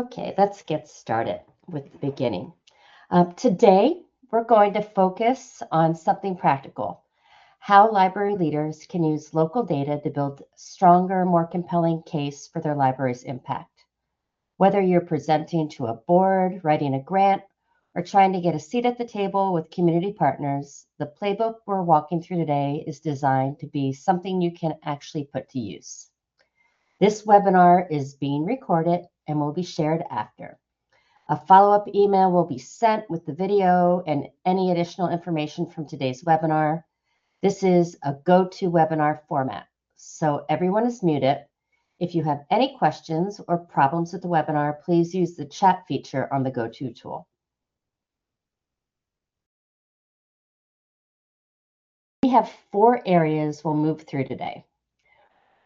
Okay, let's get started with the beginning. Today, we're going to focus on something practical, how library leaders can use local data to build stronger, more compelling case for their library's impact. Whether you're presenting to a board, writing a grant, or trying to get a seat at the table with community partners, the playbook we're walking through today is designed to be something you can actually put to use. This webinar is being recorded and will be shared after. A follow-up email will be sent with the video and any additional information from today's webinar. This is a GoToWebinar format, so everyone is muted. If you have any questions or problems with the webinar, please use the chat feature on the GoTo tool. We have 4 areas we'll move through today: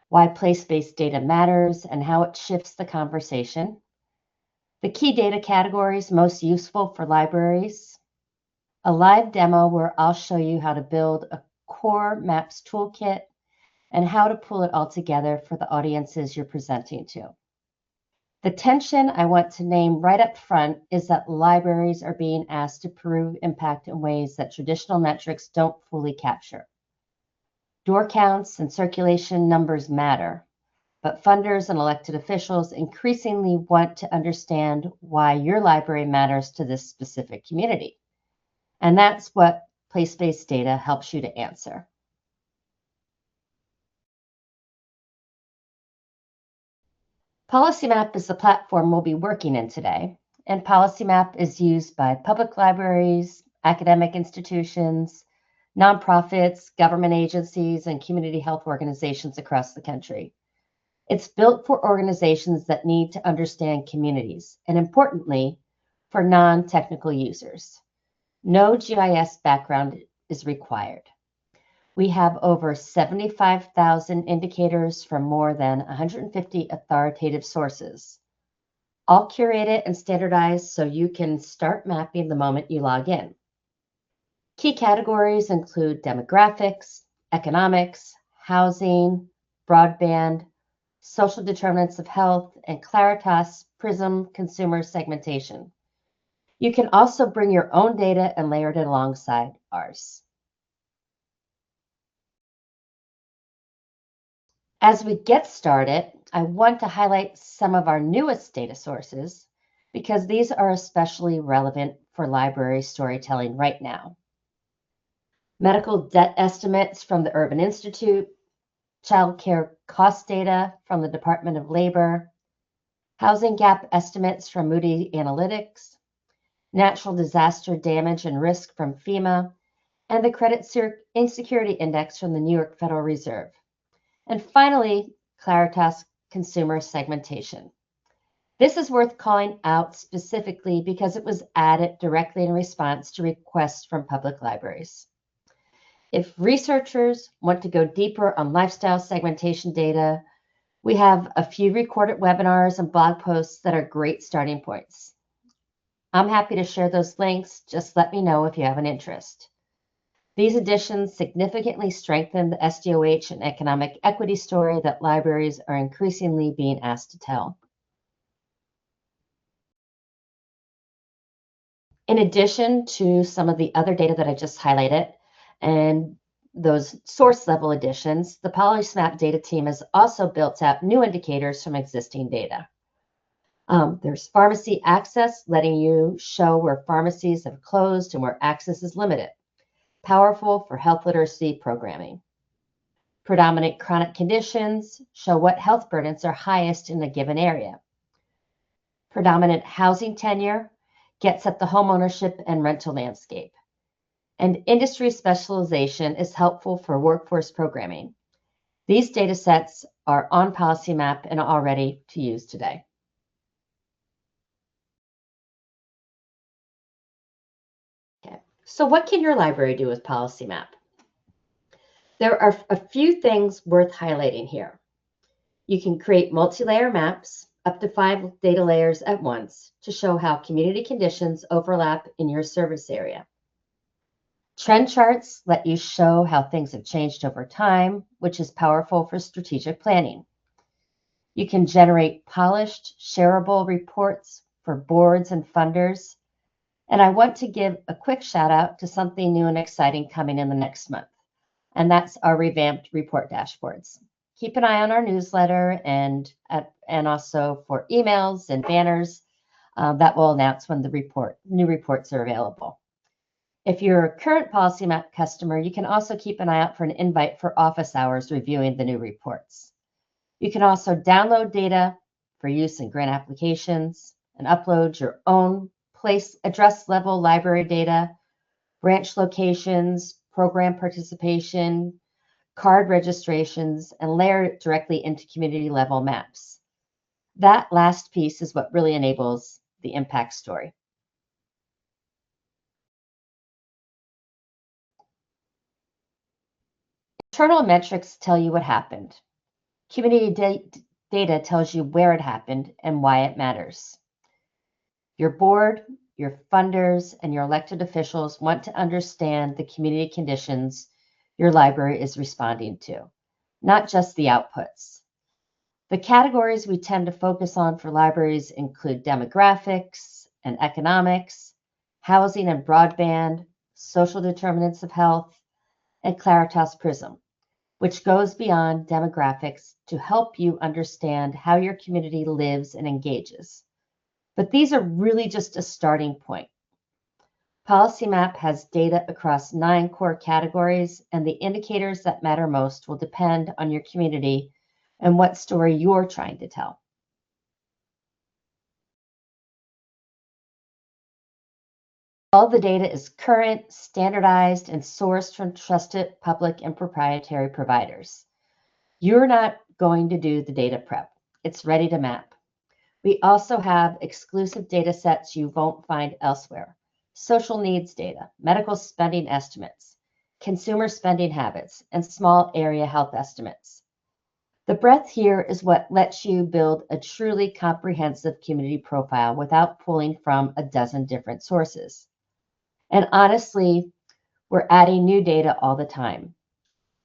why place-based data matters and how it shifts the conversation, the key data categories most useful for libraries, a live demo where I'll show you how to build a core maps toolkit, and how to pull it all together for the audiences you're presenting to. The tension I want to name right up front is that libraries are being asked to prove impact in ways that traditional metrics don't fully capture. Door counts and circulation numbers matter, but funders and elected officials increasingly want to understand why your library matters to this specific community. And that's what place-based data helps you to answer. PolicyMap is the platform we'll be working in today, and PolicyMap is used by public libraries, academic institutions, nonprofits, government agencies, and community health organizations across the country. It's built for organizations that need to understand communities, and importantly, for non-technical users. No GIS background is required. We have over 75,000 indicators from more than 150 authoritative sources, all curated and standardized so you can start mapping the moment you log in. Key categories include demographics, economics, housing, broadband, social determinants of health, and Claritas PRISM consumer segmentation. You can also bring your own data and layer it alongside ours. As we get started, I want to highlight some of our newest data sources because these are especially relevant for library storytelling right now. Medical debt estimates from the Urban Institute, child care cost data from the Department of Labor, housing gap estimates from Moody Analytics, natural disaster damage and risk from FEMA, and the Credit Insecurity Index from the New York Federal Reserve. And finally, Claritas consumer segmentation. This is worth calling out specifically because it was added directly in response to requests from public libraries. If researchers want to go deeper on lifestyle segmentation data, we have a few recorded webinars and blog posts that are great starting points. I'm happy to share those links. Just let me know if you have an interest. These additions significantly strengthen the SDOH and economic equity story that libraries are increasingly being asked to tell. In addition to some of the other data that I just highlighted and those source level additions, the PolicyMap data team has also built out new indicators from existing data. There's pharmacy access, letting you show where pharmacies have closed and where access is limited. Powerful for health literacy programming. Predominant chronic conditions show what health burdens are highest in a given area. Predominant housing tenure gets at the homeownership and rental landscape. And industry specialization is helpful for workforce programming. These data sets are on PolicyMap and are ready to use today. So what can your library do with PolicyMap? There are a few things worth highlighting here. You can create multi-layer maps, up to 5 data layers at once, to show how community conditions overlap in your service area. Trend charts let you show how things have changed over time, which is powerful for strategic planning. You can generate polished, shareable reports for boards and funders. And I want to give a quick shout out to something new and exciting coming in the next month, and that's our revamped report dashboards. Keep an eye on our newsletter and also for emails and banners that will announce when the new reports are available. If you're a current PolicyMap customer, you can also keep an eye out for an invite for office hours reviewing the new reports. You can also download data for use in grant applications and upload your own place address level library data, branch locations, program participation, card registrations, and layer it directly into community level maps. That last piece is what really enables the impact story. Internal metrics tell you what happened. Community data tells you where it happened and why it matters. Your board, your funders, and your elected officials want to understand the community conditions your library is responding to, not just the outputs. The categories we tend to focus on for libraries include demographics and economics, housing and broadband, social determinants of health, and Claritas Prism, which goes beyond demographics to help you understand how your community lives and engages. But these are really just a starting point. PolicyMap has data across 9 core categories, and the indicators that matter most will depend on your community and what story you're trying to tell. All the data is current, standardized, and sourced from trusted public and proprietary providers. You're not going to do the data prep. It's ready to map. We also have exclusive data sets you won't find elsewhere. Social needs data, medical spending estimates, consumer spending habits, and small area health estimates. The breadth here is what lets you build a truly comprehensive community profile without pulling from a dozen different sources. And honestly, we're adding new data all the time.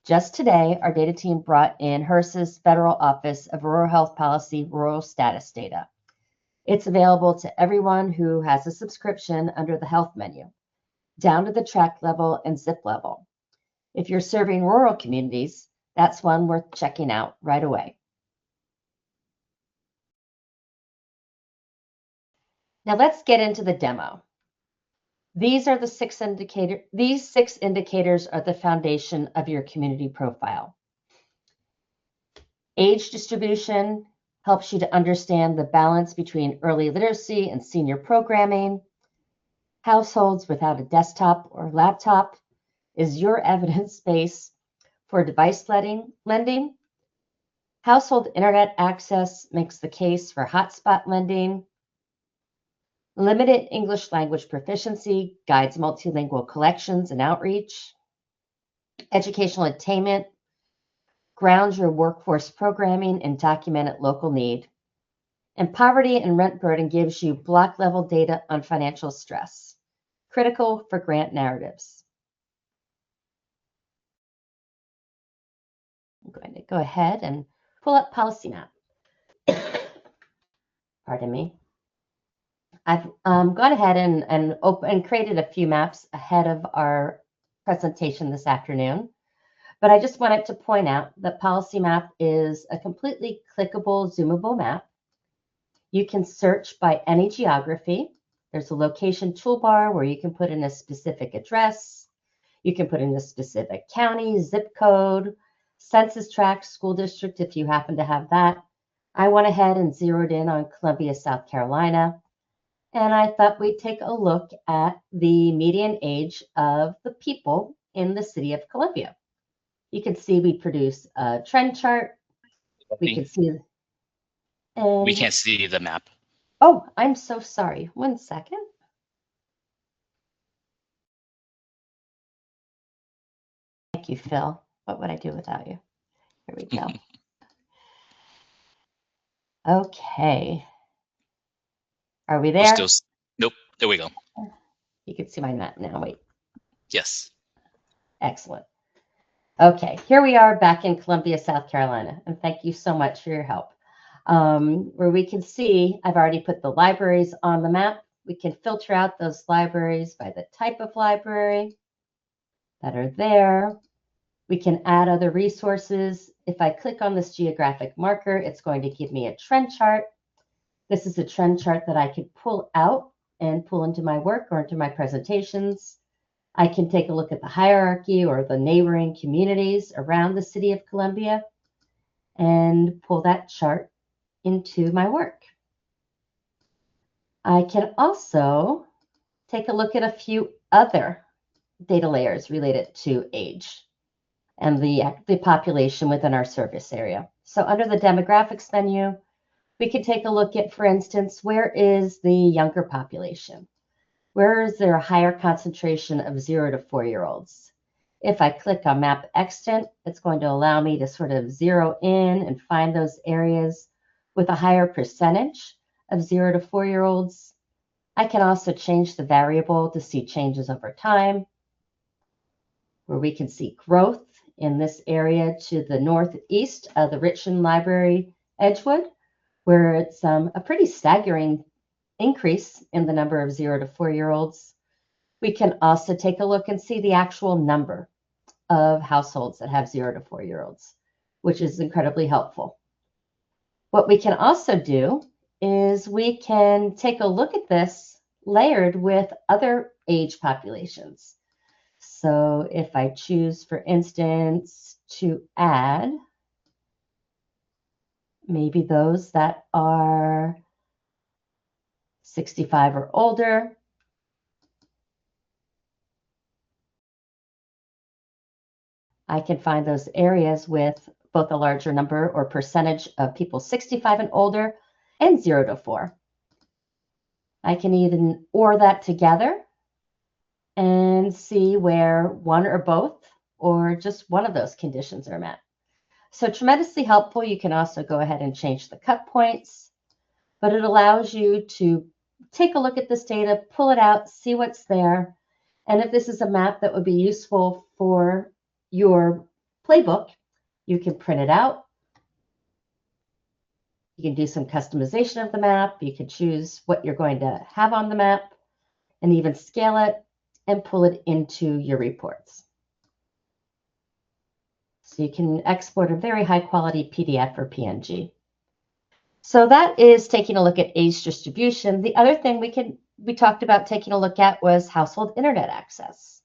Just today, our data team brought in HRSA's Federal Office of Rural Health Policy rural status data. It's available to everyone who has a subscription under the health menu, down to the tract level and zip level. If you're serving rural communities, that's one worth checking out right away. Now let's get into the demo. These 6 indicators are the foundation of your community profile. Age distribution helps you to understand the balance between early literacy and senior programming. Households without a desktop or laptop is your evidence base for device lending. Household internet access makes the case for hotspot lending. Limited English language proficiency guides multilingual collections and outreach. Educational attainment grounds your workforce programming in documented local need. And poverty and rent burden gives you block level data on financial stress, critical for grant narratives. I'm going to go ahead and pull up PolicyMap. Pardon me. I've gone ahead and created a few maps ahead of our presentation this afternoon. But I just wanted to point out that PolicyMap is a completely clickable, zoomable map. You can search by any geography. There's a location toolbar where you can put in a specific address. You can put in a specific county, zip code, census tract, school district if you happen to have that. I went ahead and zeroed in on Columbia, South Carolina. And I thought we'd take a look at the median age of the people in the city of Columbia. You can see we produce a trend chart. We can see. We can't see the map. Oh, I'm so sorry. 1 second. Thank you, Phil. What would I do without you? Here we go. Okay. Are we there? Nope. There we go. You can see my map now. Wait. Yes. Excellent. Okay, here we are back in Columbia, South Carolina, and thank you so much for your help. where we can see I've already put the libraries on the map. We can filter out those libraries by the type of library that are there. We can add other resources. If I click on this geographic marker, it's going to give me a trend chart. This is a trend chart that I could pull out and pull into my work or into my presentations. I can take a look at the hierarchy or the neighboring communities around the city of Columbia and pull that chart into my work. I can also take a look at a few other data layers related to age and the population within our service area. So under the demographics menu, we can take a look at, for instance, where is the younger population? Where is there a higher concentration of 0 to 4-year-olds? If I click on map extent, it's going to allow me to sort of zero in and find those areas with a higher percentage of 0 to 4-year-olds. I can also change the variable to see changes over time, where we can see growth in this area to the northeast of the Richmond Library, Edgewood, where it's a pretty staggering increase in the number of 0 to 4-year-olds. We can also take a look and see the actual number of households that have 0 to 4-year-olds, which is incredibly helpful. What we can also do is we can take a look at this layered with other age populations. So if I choose, for instance, to add maybe those that are 65 or older, I can find those areas with both a larger number or percentage of people 65 and older and 0 to 4. I can even OR that together and see where one or both or just one of those conditions are met. So tremendously helpful. You can also go ahead and change the cut points, but it allows you to take a look at this data, pull it out, see what's there. And if this is a map that would be useful for your playbook, you can print it out. You can do some customization of the map. You can choose what you're going to have on the map and even scale it and pull it into your reports. So you can export a very high quality PDF or PNG. So that is taking a look at age distribution. The other thing we talked about taking a look at was household internet access.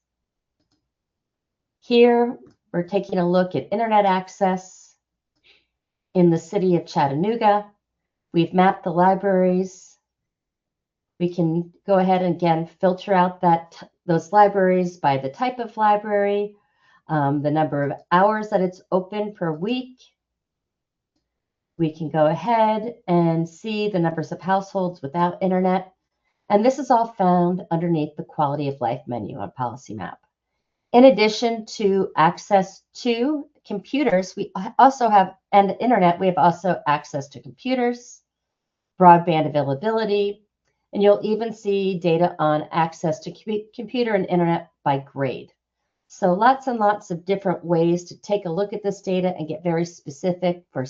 Here, we're taking a look at internet access in the city of Chattanooga. We've mapped the libraries. We can go ahead and again filter out those libraries by the type of library, the number of hours that it's open per week. We can go ahead and see the numbers of households without internet. And this is all found underneath the quality of life menu on PolicyMap. In addition to access to computers, we also have, and the internet, we have also access to computers, broadband availability, and you'll even see data on access to computer and internet by grade. So lots and lots of different ways to take a look at this data and get very specific for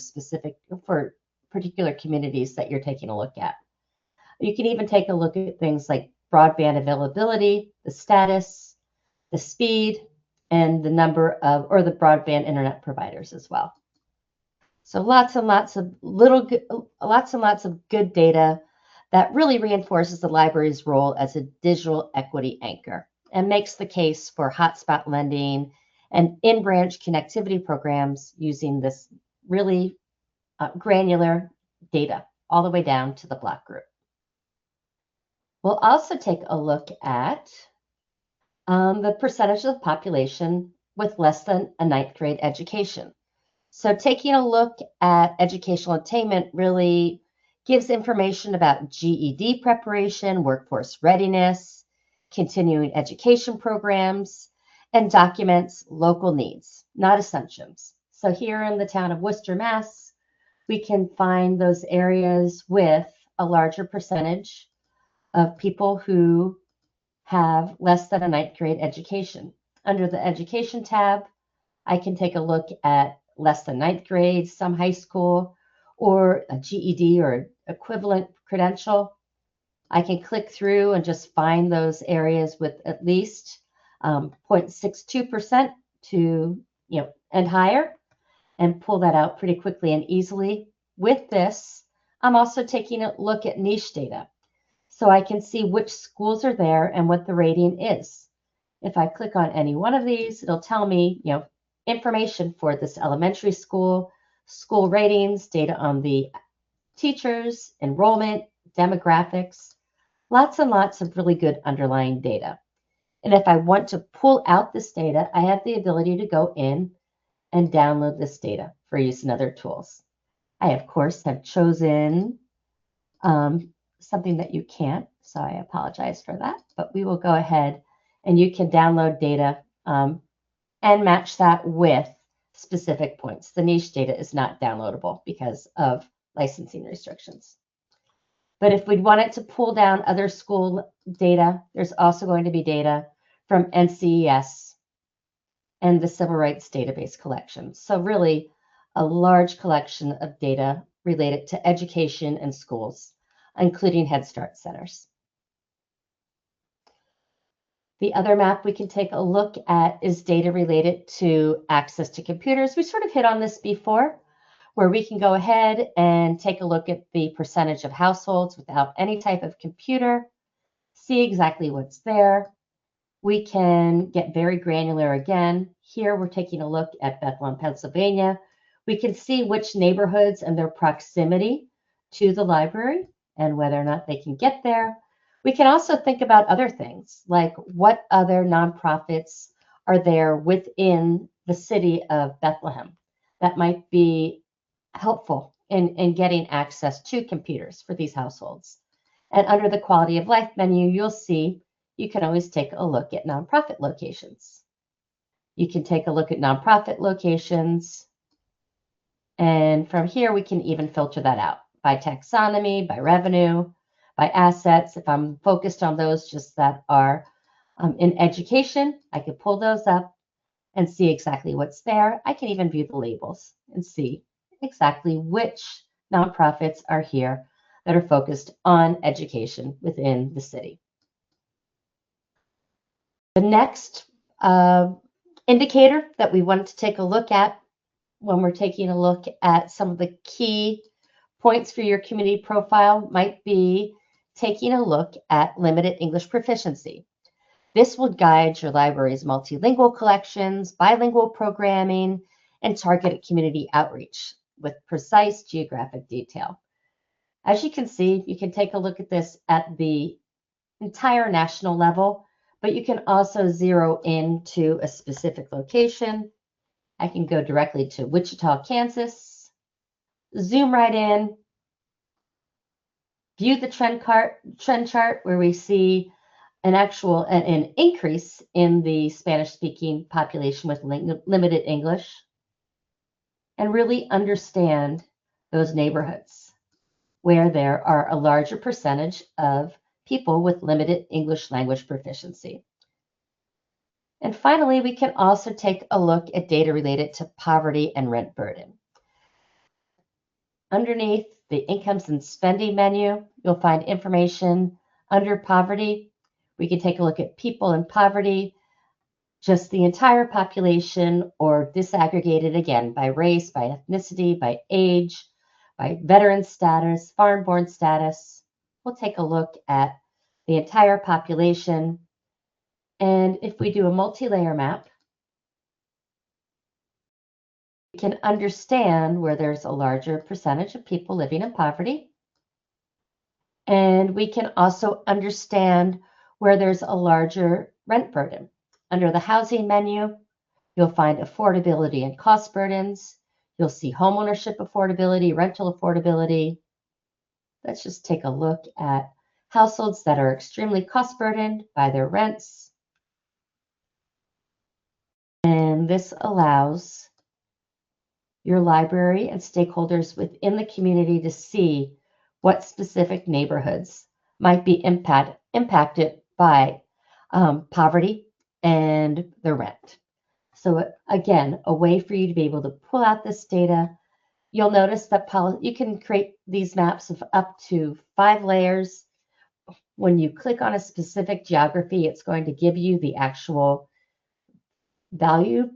particular communities that you're taking a look at. You can even take a look at things like broadband availability, the status, the speed, and the number of, or the broadband internet providers as well. So lots and lots of good data that really reinforces the library's role as a digital equity anchor and makes the case for hotspot lending and in-branch connectivity programs using this really granular data all the way down to the block group. We'll also take a look at the percentage of the population with less than a 9th grade education. So taking a look at educational attainment really gives information about GED preparation, workforce readiness, continuing education programs, and documents local needs, not assumptions. So here in the town of Worcester, Mass, we can find those areas with a larger percentage of people who have less than a 9th grade education. Under the education tab, I can take a look at less than 9th grade, some high school, or a GED or equivalent credential. I can click through and just find those areas with at least 0.62% to, and higher, and pull that out pretty quickly and easily. With this, I'm also taking a look at niche data, so I can see which schools are there and what the rating is. If I click on any one of these, it'll tell me, information for this elementary school, school ratings, data on the teachers, enrollment, demographics, lots and lots of really good underlying data. And if I want to pull out this data, I have the ability to go in and download this data for use in other tools. I, of course, have chosen something that you can't, so I apologize for that, but we will go ahead and you can download data and match that with specific points. The niche data is not downloadable because of licensing restrictions. But if we wanted to pull down other school data, there's also going to be data from NCES and the Civil Rights Database collection. So really a large collection of data related to education and schools, including Head Start centers. The other map we can take a look at is data related to access to computers. We sort of hit on this before, where we can go ahead and take a look at the percentage of households without any type of computer, see exactly what's there. We can get very granular again. Here we're taking a look at Bethlehem, Pennsylvania. We can see which neighborhoods and their proximity to the library and whether or not they can get there. We can also think about other things, like what other nonprofits are there within the city of Bethlehem that might be helpful in getting access to computers for these households. And under the quality of life menu, you'll see you can always take a look at nonprofit locations. You can take a look at nonprofit locations, and from here we can even filter that out by taxonomy, by revenue, by assets. If I'm focused on those just that are in education, I could pull those up and see exactly what's there. I can even view the labels and see exactly which nonprofits are here that are focused on education within the city. The next indicator that we wanted to take a look at when we're taking a look at some of the key points for your community profile might be taking a look at limited English proficiency. This will guide your library's multilingual collections, bilingual programming, and targeted community outreach with precise geographic detail. As you can see, you can take a look at this at the entire national level, but you can also zero in to a specific location. I can go directly to Wichita, Kansas, zoom right in, view the trend chart where we see an increase in the Spanish-speaking population with limited English, and really understand those neighborhoods where there are a larger percentage of people with limited English language proficiency. And finally, we can also take a look at data related to poverty and rent burden. Underneath the incomes and spending menu, you'll find information under poverty. We can take a look at people in poverty, just the entire population, or disaggregated again by race, by ethnicity, by age, by veteran status, foreign-born status. We'll take a look at the entire population. And if we do a multi-layer map, we can understand where there's a larger percentage of people living in poverty. And we can also understand where there's a larger rent burden. Under the housing menu, you'll find affordability and cost burdens. You'll see homeownership affordability, rental affordability. Let's just take a look at households that are extremely cost burdened by their rents. And this allows your library and stakeholders within the community to see what specific neighborhoods might be impacted by poverty and the rent. So again, a way for you to be able to pull out this data you'll notice that you can create these maps of up to 5 layers. When you click on a specific geography, it's going to give you the actual value,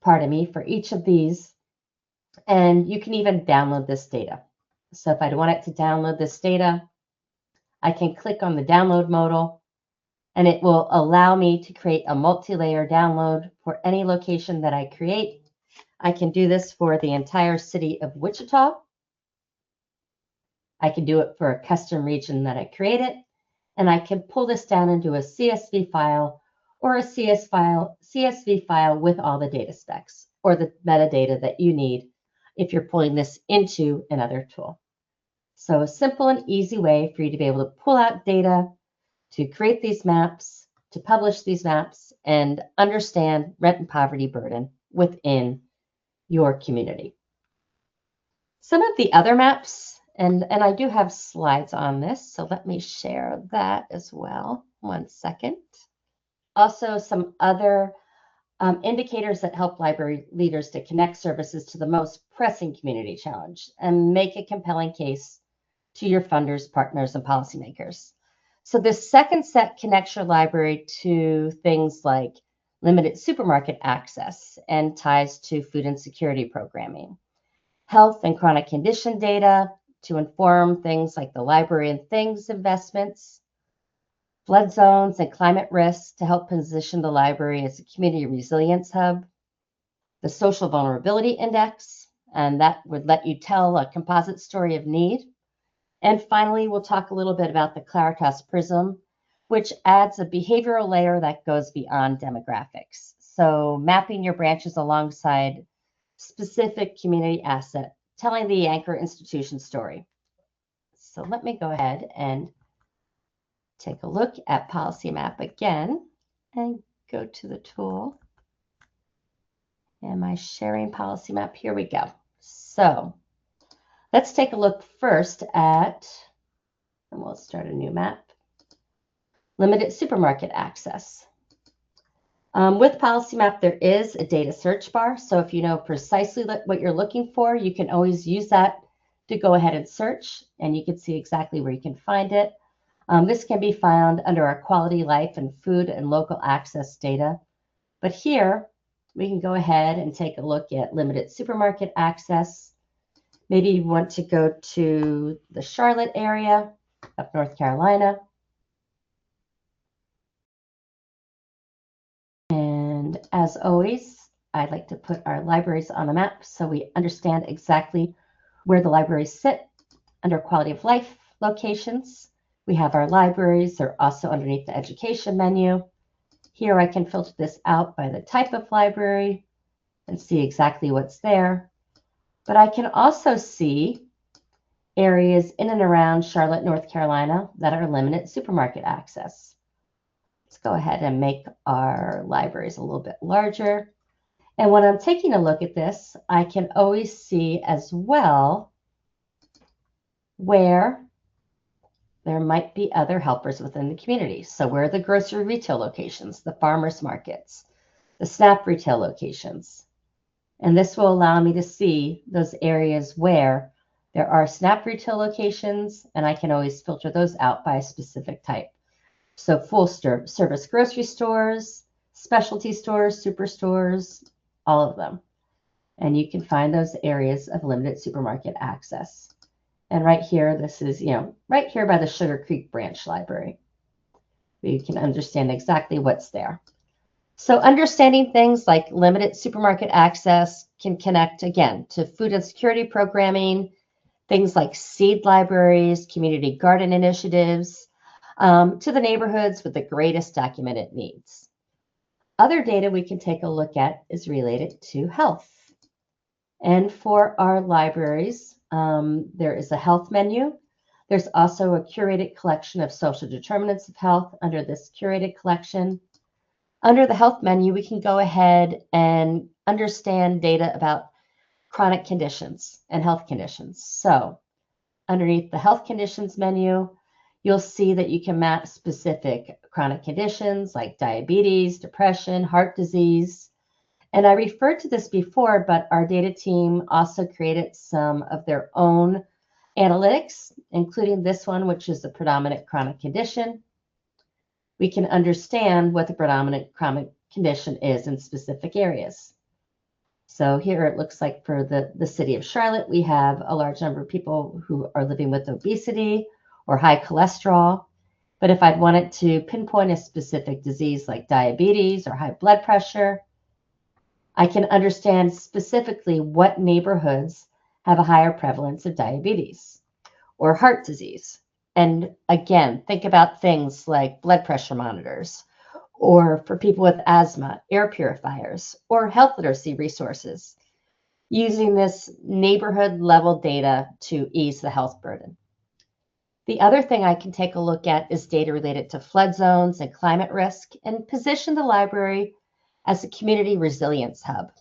pardon me, for each of these. And you can even download this data. So if I want it to download this data, I can click on the download modal, and it will allow me to create a multi-layer download for any location that I create. I can do this for the entire city of Wichita. I can do it for a custom region that I created, and I can pull this down into a CSV file or a CSV file with all the data specs or the metadata that you need if you're pulling this into another tool. So a simple and easy way for you to be able to pull out data, to create these maps, to publish these maps, and understand rent and poverty burden within your community. Some of the other maps, and I do have slides on this, so let me share that as well. 1 second. Also, some other indicators that help library leaders to connect services to the most pressing community challenge and make a compelling case to your funders, partners, and policymakers. So this second set connects your library to things like limited supermarket access and ties to food insecurity programming, health and chronic condition data to inform things like the library and things investments, flood zones and climate risks to help position the library as a community resilience hub, the social vulnerability index, and that would let you tell a composite story of need. And finally, we'll talk a little bit about the Claritas Prism, which adds a behavioral layer that goes beyond demographics. So mapping your branches alongside specific community asset, telling the anchor institution story. So let me go ahead and take a look at PolicyMap again and go to the tool. Am I sharing PolicyMap? Here we go. So let's take a look first at, and we'll start a new map, limited supermarket access. With PolicyMap, there is a data search bar. So if you know precisely what you're looking for, you can always use that to go ahead and search, and you can see exactly where you can find it. This can be found under our quality life and food and local access data. But here, we can go ahead and take a look at limited supermarket access. Maybe you want to go to the Charlotte area of North Carolina. And as always, I'd like to put our libraries on a map so we understand exactly where the libraries sit under quality of life locations. We have our libraries. They're also underneath the education menu. Here I can filter this out by the type of library and see exactly what's there. But I can also see areas in and around Charlotte, North Carolina that are limited supermarket access. Let's go ahead and make our libraries a little bit larger. And when I'm taking a look at this, I can always see as well where there might be other helpers within the community. So where are the grocery retail locations, the farmers markets, the SNAP retail locations? And this will allow me to see those areas where there are SNAP retail locations, and I can always filter those out by a specific type. So full service grocery stores, specialty stores, superstores, all of them. And you can find those areas of limited supermarket access. And right here, this is, right here by the Sugar Creek Branch Library. You can understand exactly what's there. So understanding things like limited supermarket access can connect, again, to food insecurity programming, things like seed libraries, community garden initiatives, to the neighborhoods with the greatest documented needs. Other data we can take a look at is related to health. And for our libraries, there is a health menu. There's also a curated collection of social determinants of health under this curated collection. Under the health menu, we can go ahead and understand data about chronic conditions and health conditions. So underneath the health conditions menu, you'll see that you can map specific chronic conditions like diabetes, depression, heart disease, And I referred to this before, but our data team also created some of their own analytics, including this one, which is the predominant chronic condition. We can understand what the predominant chronic condition is in specific areas. So here it looks like for the city of Charlotte, we have a large number of people who are living with obesity or high cholesterol. But if I'd wanted to pinpoint a specific disease like diabetes or high blood pressure, I can understand specifically what neighborhoods have a higher prevalence of diabetes or heart disease. And again, think about things like blood pressure monitors, or for people with asthma, air purifiers, or health literacy resources, using this neighborhood level data to ease the health burden. The other thing I can take a look at is data related to flood zones and climate risk, and position the library as a community resilience hub,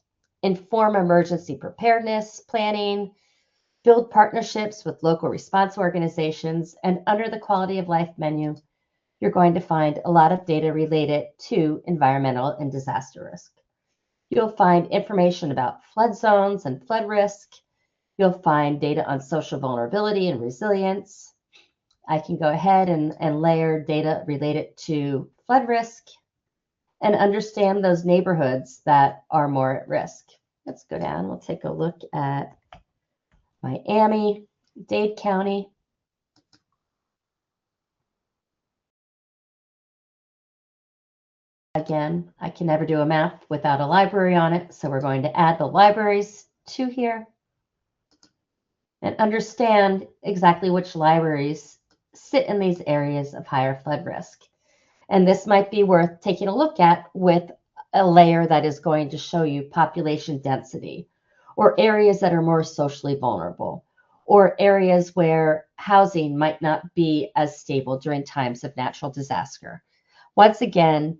inform emergency preparedness planning, build partnerships with local response organizations, and under the quality of life menu, you're going to find a lot of data related to environmental and disaster risk. You'll find information about flood zones and flood risk. You'll find data on social vulnerability and resilience. I can go ahead and layer data related to flood risk and understand those neighborhoods that are more at risk. Let's go down. We'll take a look at Miami, Dade County. Again, I can never do a map without a library on it, so we're going to add the libraries to here and understand exactly which libraries sit in these areas of higher flood risk. And this might be worth taking a look at with a layer that is going to show you population density, or areas that are more socially vulnerable, or areas where housing might not be as stable during times of natural disaster. Once again,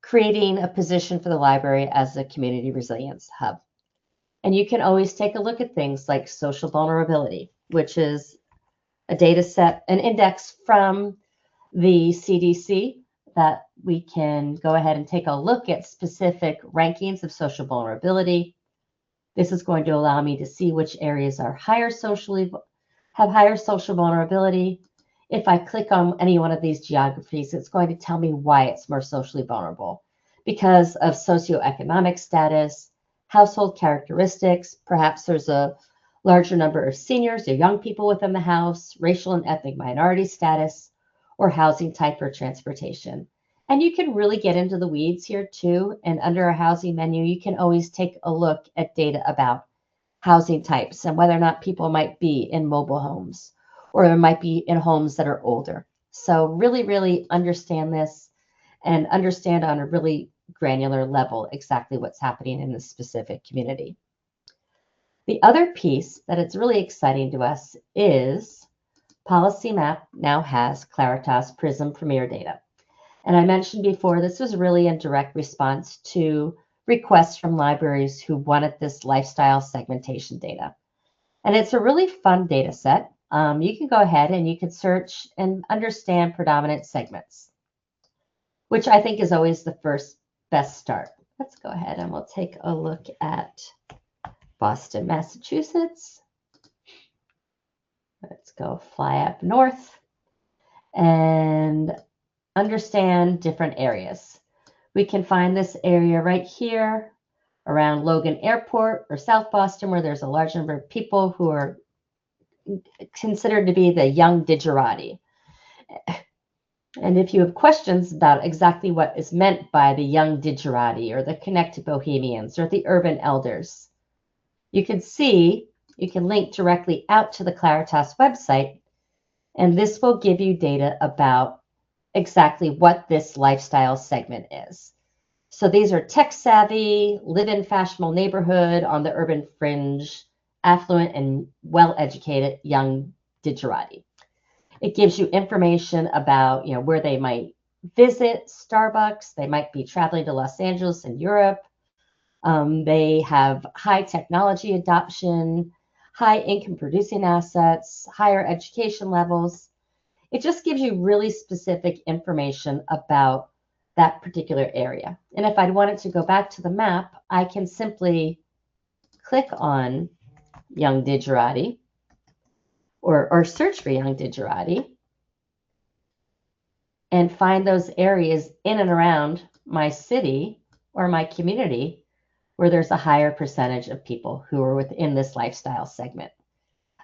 creating a position for the library as a community resilience hub. And you can always take a look at things like social vulnerability, which is a data set, an index from the CDC that we can go ahead and take a look at specific rankings of social vulnerability. This is going to allow me to see which areas are have higher social vulnerability. If I click on any one of these geographies, it's going to tell me why it's more socially vulnerable, because of socioeconomic status, household characteristics. Perhaps there's a larger number of seniors or young people within the house, racial and ethnic minority status, or housing type or transportation. And you can really get into the weeds here too. And under our housing menu, you can always take a look at data about housing types and whether or not people might be in mobile homes or they might be in homes that are older. So really, really understand this and understand on a really granular level exactly what's happening in this specific community. The other piece that it's really exciting to us is PolicyMap now has Claritas Prism Premier data. And I mentioned before, this was really in direct response to requests from libraries who wanted this lifestyle segmentation data. And it's a really fun data set. You can go ahead and you can search and understand predominant segments, which I think is always the first best start. Let's go ahead and we'll take a look at Boston, Massachusetts. Let's go fly up north and understand different areas. We can find this area right here around Logan Airport or South Boston, where there's a large number of people who are considered to be the young digerati. And if you have questions about exactly what is meant by the young digerati or the connected bohemians or the urban elders, you can link directly out to the Claritas website, and this will give you data about exactly what this lifestyle segment is. So these are tech savvy, live in fashionable neighborhood on the urban fringe, affluent and well-educated young digerati. It gives you information about, where they might visit Starbucks. They might be traveling to Los Angeles in Europe. They have high technology adoption, high income producing assets, higher education levels. It just gives you really specific information about that particular area. And if I wanted to go back to the map, I can simply click on Young Digerati or search for Young Digerati and find those areas in and around my city or my community where there's a higher percentage of people who are within this lifestyle segment.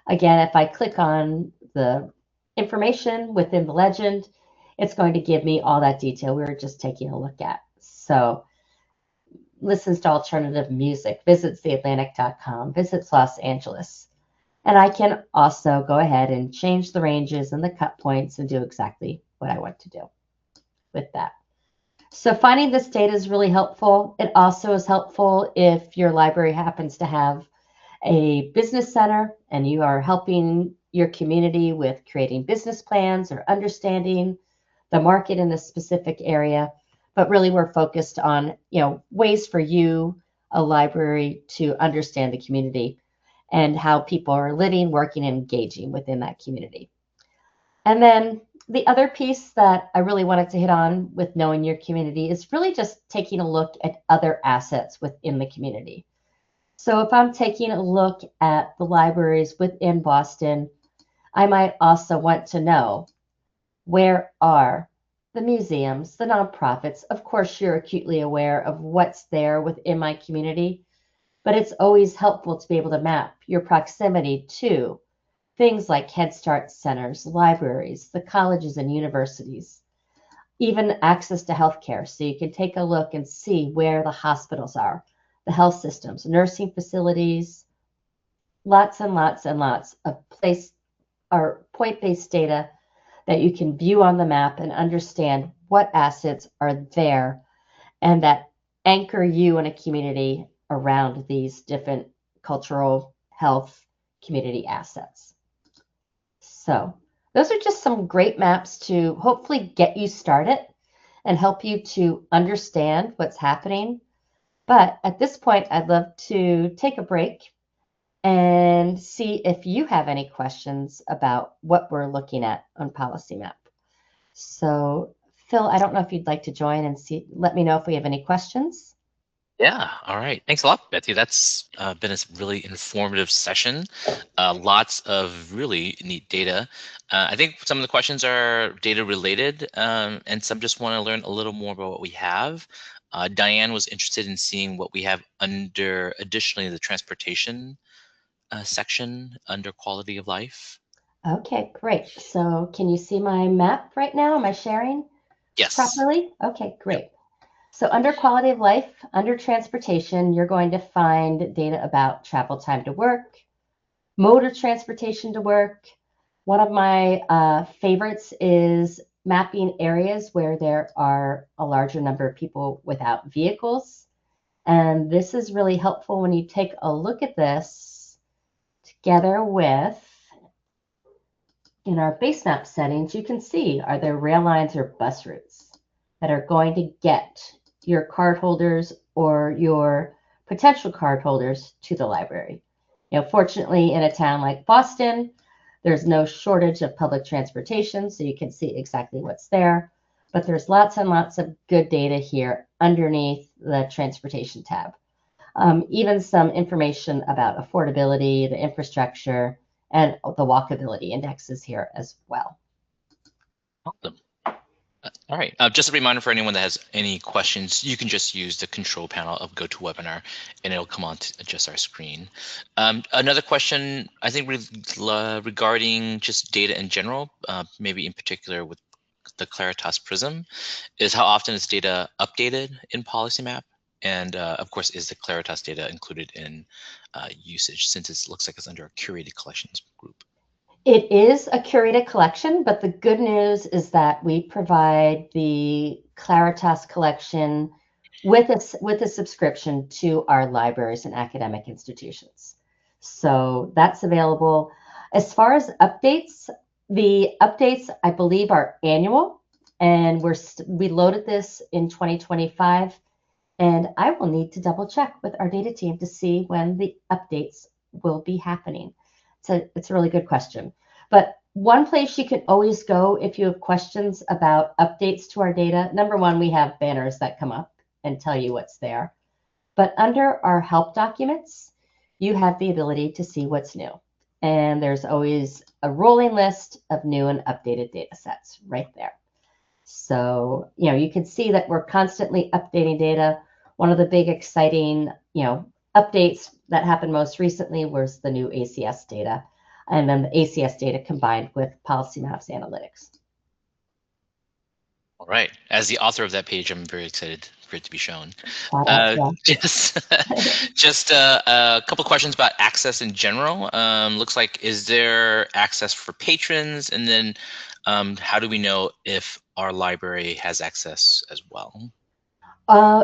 Again, if I click on the information within the legend, it's going to give me all that detail we were just taking a look at. So listens to alternative music, visits theatlantic.com, visits Los Angeles. And I can also go ahead and change the ranges and the cut points and do exactly what I want to do with that. So finding this data is really helpful. It also is helpful if your library happens to have a business center and you are helping your community with creating business plans or understanding the market in a specific area. But really we're focused on, ways for you, a library, to understand the community and how people are living, working, and engaging within that community. And then the other piece that I really wanted to hit on with knowing your community is really just taking a look at other assets within the community. So if I'm taking a look at the libraries within Boston, I might also want to know, where are the museums, the nonprofits? Of course, you're acutely aware of what's there within my community, but it's always helpful to be able to map your proximity to things like Head Start centers, libraries, the colleges and universities, even access to healthcare. So you can take a look and see where the hospitals are, the health systems, nursing facilities, lots and lots and lots of point-based data that you can view on the map and understand what assets are there and that anchor you in a community around these different cultural, health, community assets. So those are just some great maps to hopefully get you started and help you to understand what's happening. But at this point, I'd love to take a break and see if you have any questions about what we're looking at on PolicyMap. So Phil, I don't know if you'd like to join and let me know if we have any questions. Yeah, all right. Thanks a lot, Betsy. That's been a really informative session. Lots of really neat data. I think some of the questions are data related, and some just want to learn a little more about what we have. Diane was interested in seeing what we have under, additionally, the transportation section under quality of life. Okay, great. So can you see my map right now? Am I sharing properly? Okay, great. Yep. So under quality of life, under transportation, you're going to find data about travel time to work, mode of transportation to work. One of my favorites is mapping areas where there are a larger number of people without vehicles. And this is really helpful when you take a look at this together with, in our base map settings, you can see, are there rail lines or bus routes that are going to get your cardholders or your potential cardholders to the library. Fortunately, in a town like Boston, there's no shortage of public transportation, so you can see exactly what's there. But there's lots and lots of good data here underneath the transportation tab. Even some information about affordability, the infrastructure, and the walkability indexes here as well. Awesome. All right. Just a reminder for anyone that has any questions, you can just use the control panel of GoToWebinar and it'll come on to just our screen. Another question, I think regarding just data in general, maybe in particular with the Claritas Prism, is how often is data updated in PolicyMap? And of course, is the Claritas data included in usage, since it looks like it's under a curated collections group? It is a curated collection, but the good news is that we provide the Claritas collection with a subscription to our libraries and academic institutions. So that's available. As far as updates, the updates, I believe, are annual, and we loaded this in 2025, and I will need to double check with our data team to see when the updates will be happening. So it's a really good question. But One place you can always go if you have questions about updates to our data. Number one, we have banners that come up and tell you what's there. But under our help documents, you have the ability to see what's new. And there's always a rolling list of new and updated data sets right there. So, you can see that we're constantly updating data. One of the big exciting, updates that happened most recently was the new ACS data, and then the ACS data combined with PolicyMap's analytics. All right. As the author of that page, I'm very excited for it to be shown. Just a couple questions about access in general. Looks like, is there access for patrons? And then how do we know if our library has access as well?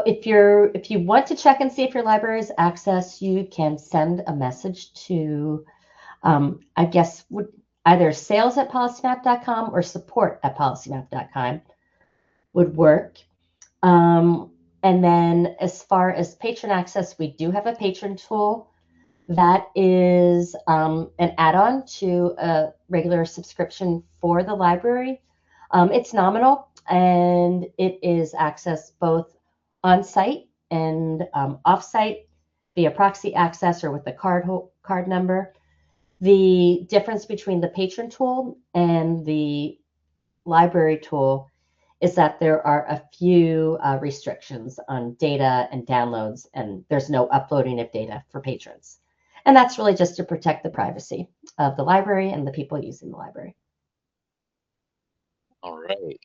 If you want to check and see if your library has access, you can send a message to, I guess, either sales@policymap.com or support@policymap.com would work. And then as far as patron access, we do have a patron tool that is an add-on to a regular subscription for the library. It's nominal, and it is accessed both on-site and off-site via proxy access or with the card number. The difference between the patron tool and the library tool is that there are a few restrictions on data and downloads, and there's no uploading of data for patrons. And that's really just to protect the privacy of the library and the people using the library. All right.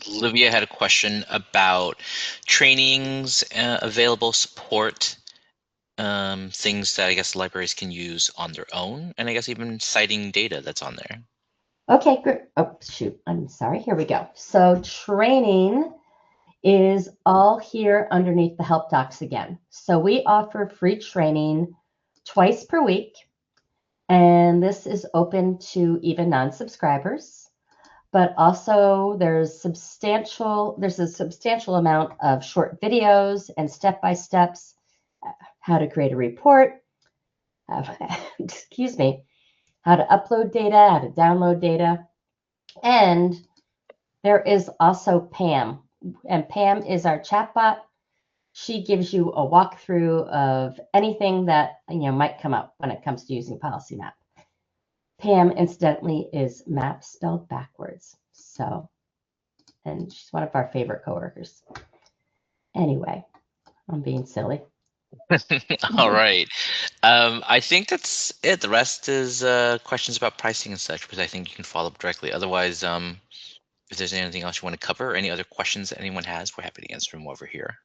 Olivia had a question about trainings, available support, things that I guess libraries can use on their own, and I guess even citing data that's on there. Okay, good. Oh, shoot. I'm sorry. Here we go. So training is all here underneath the help docs again. So we offer free training twice per week, and this is open to even non-subscribers. But also there's a substantial amount of short videos and step-by-steps, how to create a report, excuse me, how to upload data, how to download data. And there is also Pam, and Pam is our chatbot. She gives you a walkthrough of anything that might come up when it comes to using PolicyMap. Pam, incidentally, is map spelled backwards. So, and she's one of our favorite coworkers. Anyway, I'm being silly. All right. I think that's it. The rest is questions about pricing and such, because I think you can follow up directly. Otherwise, if there's anything else you want to cover, any other questions that anyone has, we're happy to answer them over here.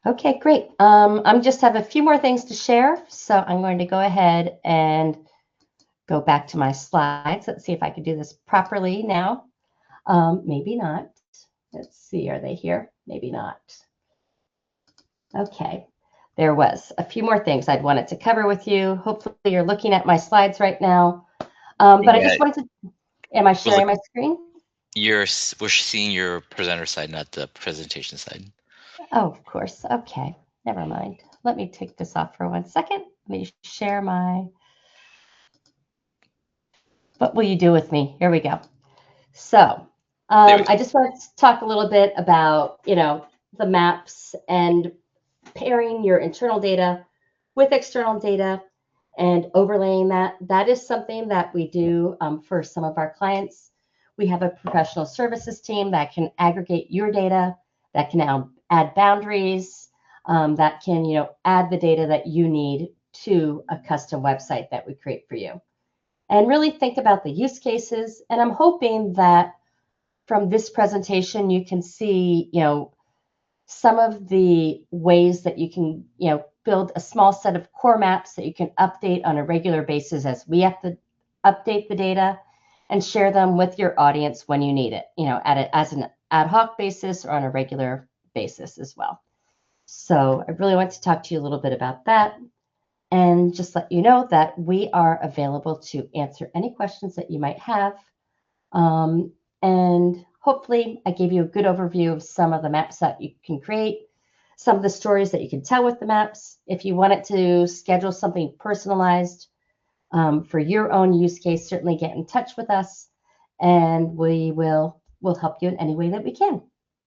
Okay, great. I just have a few more things to share, so I'm going to go ahead and go back to my slides. Let's see if I can do this properly now. Maybe not. Let's see, are they here? Maybe not. Okay, there was a few more things I'd wanted to cover with you. Hopefully you're looking at my slides right now. But I just wanted to, am I sharing my screen? We're seeing your presenter side, not the presentation side. Oh, of course. Okay, never mind. Let me take this off for 1 second. Let me share my, what will you do with me? Here we go. So I just wanted to talk a little bit about, the maps and pairing your internal data with external data and overlaying that. That is something that we do for some of our clients. We have a professional services team that can aggregate your data, that can now add boundaries, that can, add the data that you need to a custom website that we create for you. And really think about the use cases. And I'm hoping that from this presentation, you can see, some of the ways that you can, build a small set of core maps that you can update on a regular basis as we have to update the data, and share them with your audience when you need it, as an ad hoc basis or on a regular basis as well. So I really want to talk to you a little bit about that, and just let you know that we are available to answer any questions that you might have. And hopefully I gave you a good overview of some of the maps that you can create, some of the stories that you can tell with the maps. If you wanted to schedule something personalized, For your own use case, certainly get in touch with us, and we'll help you in any way that we can.